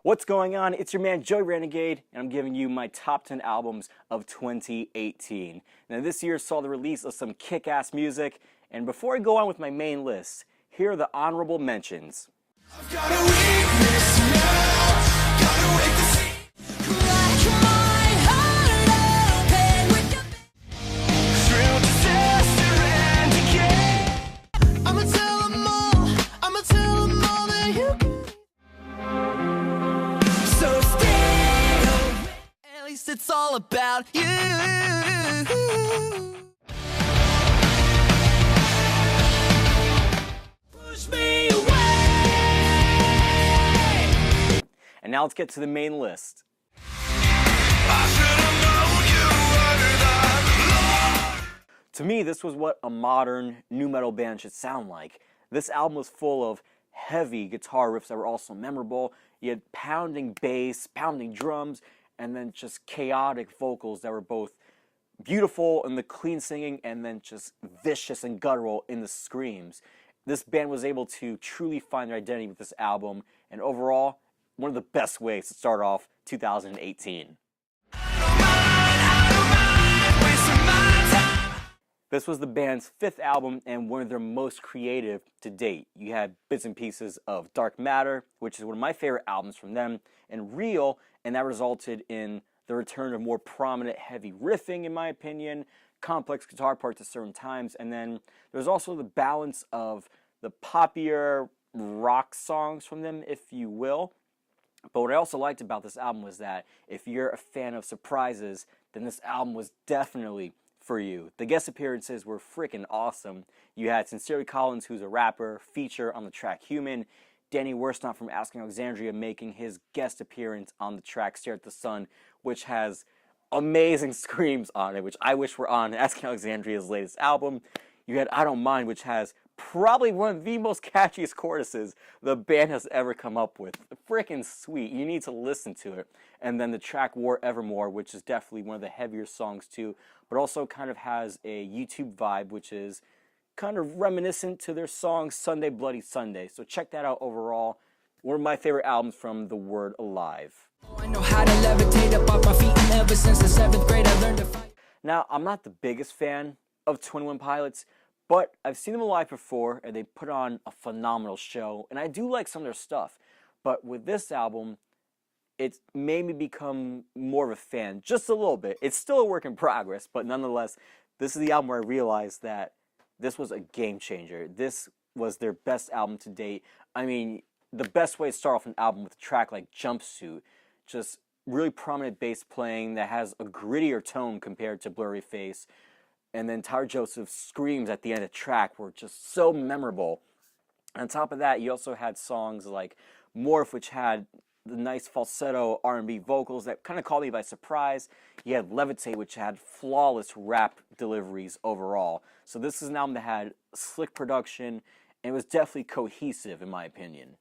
What's going on? It's your man Joey Renegade, and I'm giving you my top 10 albums of 2018. Now, this year saw the release of some kick-ass music, and before I go on with my main list, here are the honorable mentions. I've got a weakness now, gotta wait to see. It's all about you. Push me away. And now let's get to the main list. To me, this was what a modern nu metal band should sound like. This album was full of heavy guitar riffs that were also memorable. You had pounding bass, pounding drums, and then just chaotic vocals that were both beautiful in the clean singing and then just vicious and guttural in the screams. This band was able to truly find their identity with this album, and overall, one of the best ways to start off 2018. This was the band's 5th album and one of their most creative to date. You had bits and pieces of Dark Matter, which is one of my favorite albums from them, and Real, and that resulted in the return of more prominent heavy riffing, in my opinion, complex guitar parts at certain times, and then there's also the balance of the poppier rock songs from them, if you will. But what I also liked about this album was that if you're a fan of surprises, then this album was definitely for you. The guest appearances were freaking awesome. You had Sincerely Collins, who's a rapper, feature on the track Human, Danny Worsnop from Asking Alexandria making his guest appearance on the track Stare at the Sun, which has amazing screams on it, which I wish were on Asking Alexandria's latest album. You had I Don't Mind, which has probably one of the most catchiest choruses the band has ever come up with. Freaking sweet. You need to listen to it. And then the track War Evermore, which is definitely one of the heavier songs too, but also kind of has a YouTube vibe, which is kind of reminiscent to their song Sunday Bloody Sunday. So check that out overall. One of my favorite albums from The Word Alive. I know how to levitate up off my feet, and ever since the 7th grade I learned to fight. Now, I'm not the biggest fan of 21 Pilots, but I've seen them live before, and they put on a phenomenal show, and I do like some of their stuff. But with this album, it made me become more of a fan, just a little bit. It's still a work in progress, but nonetheless, this is the album where I realized that this was a game changer. This was their best album to date. I mean, the best way to start off an album with a track like Jumpsuit, just really prominent bass playing that has a grittier tone compared to Blurry Face. And then Tyler Joseph's screams at the end of the track were just so memorable. On top of that, you also had songs like Morph, which had the nice falsetto R&B vocals that kind of caught me by surprise. You had Levitate, which had flawless rap deliveries overall. So this is an album that had slick production, and it was definitely cohesive in my opinion.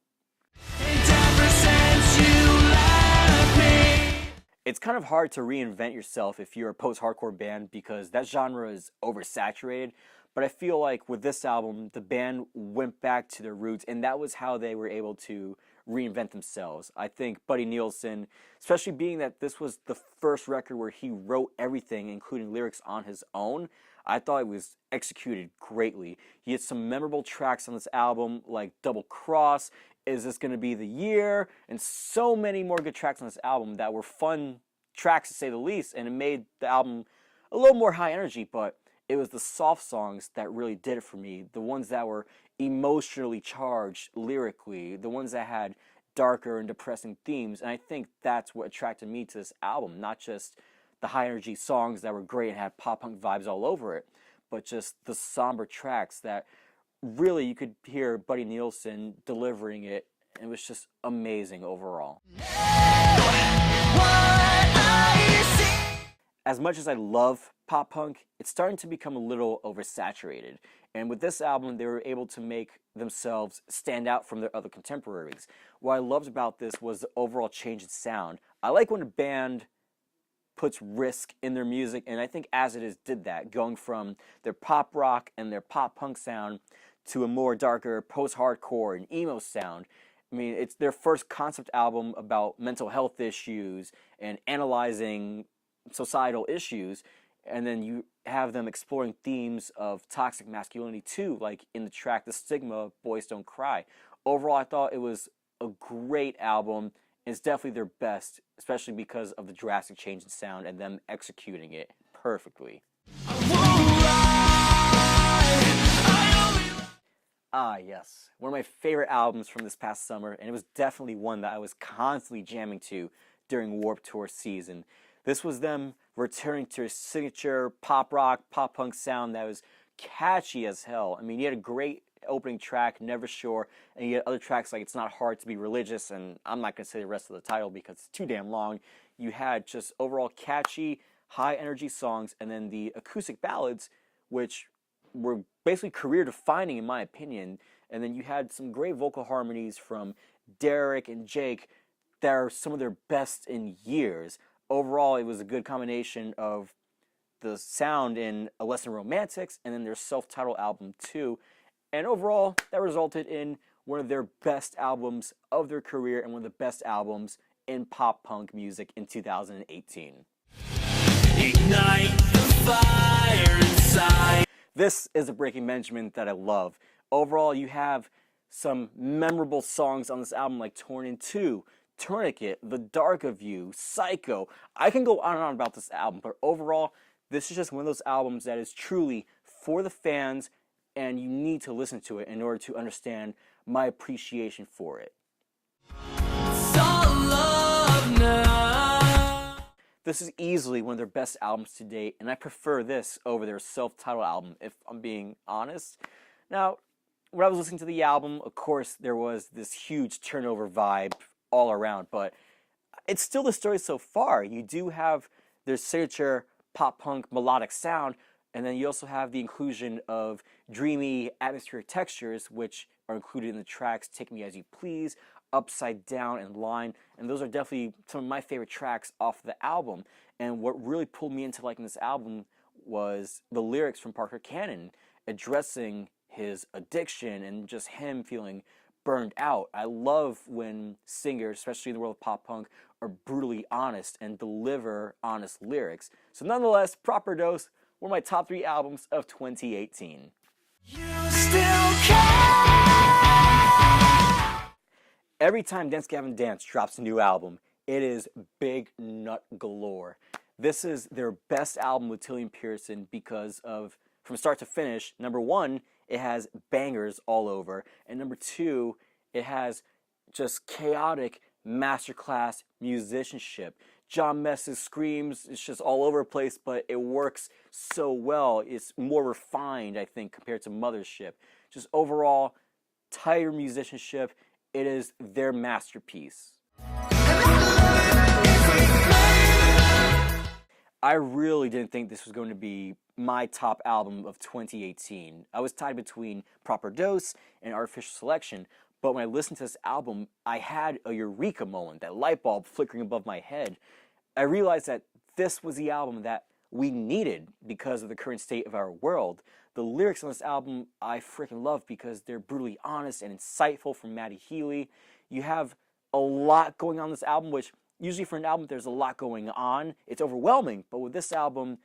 It's kind of hard to reinvent yourself if you're a post-hardcore band because that genre is oversaturated, but I feel like with this album, the band went back to their roots, and that was how they were able to reinvent themselves. I think Buddy Nielsen, especially being that this was the first record where he wrote everything, including lyrics on his own, I thought it was executed greatly. He had some memorable tracks on this album, like Double Cross, Is This Gonna Be the Year, and so many more good tracks on this album that were fun tracks to say the least, and it made the album a little more high energy, but it was the soft songs that really did it for me, the ones that were emotionally charged lyrically, the ones that had darker and depressing themes, and I think that's what attracted me to this album, not just the high energy songs that were great and had pop punk vibes all over it, but just the somber tracks that really you could hear Buddy Nielsen delivering it, and it was just amazing overall. As much as I love pop punk, it's starting to become a little oversaturated. And with this album, they were able to make themselves stand out from their other contemporaries. What I loved about this was the overall change in sound. I like when a band puts risk in their music, and I think As It Is did that, going from their pop rock and their pop punk sound to a more darker post-hardcore and emo sound. I mean, it's their first concept album about mental health issues and analyzing societal issues. And then you have them exploring themes of toxic masculinity too, like in the track The Stigma, Boys Don't Cry. Overall, I thought it was a great album. It's definitely their best, especially because of the drastic change in sound and them executing it perfectly. Ah, yes. One of my favorite albums from this past summer, and it was definitely one that I was constantly jamming to during Warped Tour season. This was them returning to a signature pop rock, pop punk sound that was catchy as hell. I mean, you had a great opening track, Never Sure, and you had other tracks like It's Not Hard to Be Religious, and I'm not going to say the rest of the title because it's too damn long. You had just overall catchy, high energy songs, and then the acoustic ballads, which were basically career defining in my opinion. And then you had some great vocal harmonies from Derek and Jake that are some of their best in years. Overall, it was a good combination of the sound in A Lesson in Romantics and then their self-titled album too. And overall, that resulted in one of their best albums of their career and one of the best albums in pop punk music in 2018. Ignite the fire inside. This is a Breaking Benjamin that I love. Overall, you have some memorable songs on this album like Torn in Two, Tourniquet, The Dark of You, Psycho. I can go on and on about this album, but overall, this is just one of those albums that is truly for the fans, and you need to listen to it in order to understand my appreciation for it. This is easily one of their best albums to date, and I prefer this over their self-titled album, if I'm being honest. Now, when I was listening to the album, of course, there was this huge turnover vibe all around, but it's still the story so far. You do have their signature pop-punk melodic sound, and then you also have the inclusion of dreamy atmospheric textures, which are included in the tracks Take Me As You Please, Upside Down, and Line, and those are definitely some of my favorite tracks off the album. And what really pulled me into liking this album was the lyrics from Parker Cannon addressing his addiction and just him feeling burned out. I love when singers, especially in the world of pop punk, are brutally honest and deliver honest lyrics. So nonetheless, Proper Dose, one of my top 3 albums of 2018. You still care. Every time Dance Gavin Dance drops a new album, it is big nut galore. This is their best album with Tillian Pearson because of, from start to finish, number 1, it has bangers all over, and number 2, it has just chaotic masterclass musicianship. John Mess's screams, it's just all over the place, but it works so well. It's more refined, I think, compared to Mothership. Just overall, tighter musicianship. It is their masterpiece. I really didn't think this was going to be my top album of 2018. I was tied between Proper Dose and Artificial Selection, but when I listened to this album, I had a eureka moment, that light bulb flickering above my head. I realized that this was the album that we needed because of the current state of our world. The lyrics on this album I freaking love because they're brutally honest and insightful from Matty Healy. You have a lot going on in this album, which usually for an album there's a lot going on. It's overwhelming, but with this album,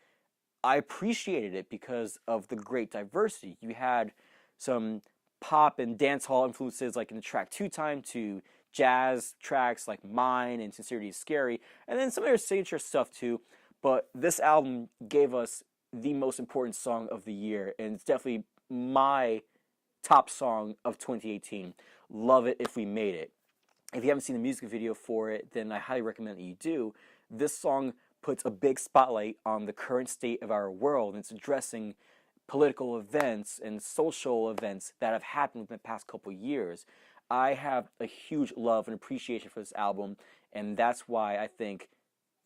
I appreciated it because of the great diversity. You had some pop and dance hall influences like in the track Two Time to jazz tracks like Mine and Sincerity is Scary, and then some of their signature stuff too. But this album gave us the most important song of the year, and it's definitely my top song of 2018. Love It If We Made It. If you haven't seen the music video for it, then I highly recommend that you do. This song puts a big spotlight on the current state of our world, and it's addressing political events and social events that have happened within the past couple years. I have a huge love and appreciation for this album, and that's why I think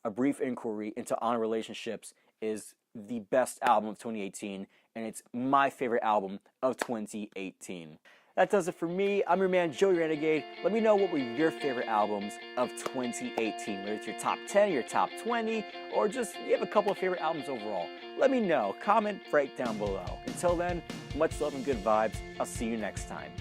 A Brief Inquiry into Honor Relationships is the best album of 2018, and it's my favorite album of 2018. That does it for me. I'm your man, Joey Renegade. Let me know what were your favorite albums of 2018, whether it's your top 10, your top 20, or just you have a couple of favorite albums overall. Let me know. Comment right down below. Until then, much love and good vibes. I'll see you next time.